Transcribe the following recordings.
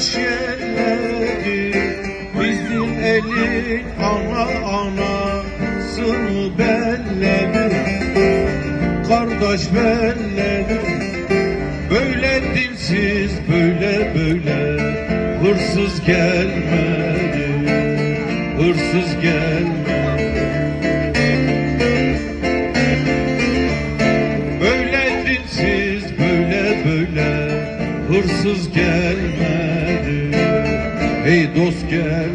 yaş yerleri, bizim elin ana anasını belleri, kardeş belleri. Böyle dinsiz, böyle hırsız gelmedi, hırsız gelmedi. Böyle dinsiz, böyle hırsız gelmedi, hey dost gelmedi.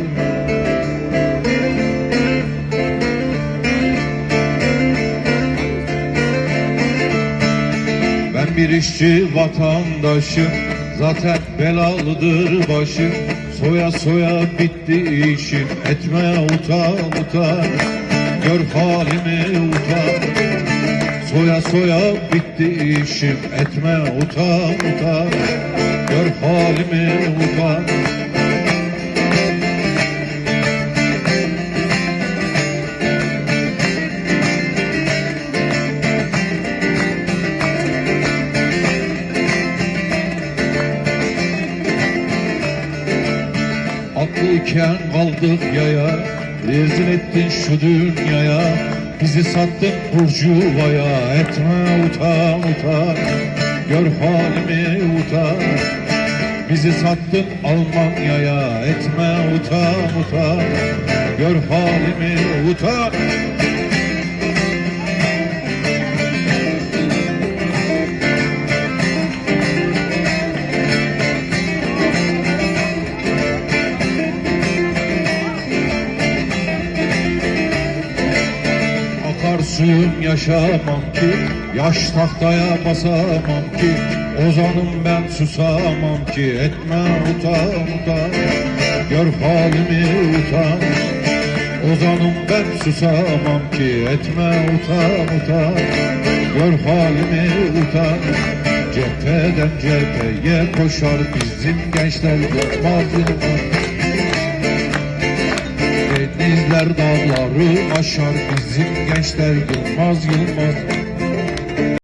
Ben bir işçi vatandaşım, zaten belalıdır başım. Soya soya bitti işim, etme utan, gör halimi utan. Soya soya bitti işim, etme utan, gör halimi utan. Aklıken kaldık yaya, rezil ettin şu dünyaya. Bizi sattın burjuvaya, etme utan, gör halimi utan. Bizi sattın Almanya'ya, etme utan, gör halimi utan. Suyum yaşamam ki, yaş tahtaya basamam ki. Ozanım ben susamam ki, etme utan, gör halimi utan. Ozanım ben susamam ki, etme utan, gör halimi utan. Cepheden cepheye koşar bizim gençler, yılmaz. Denizler dağları aşar bizim gençler, yılmaz.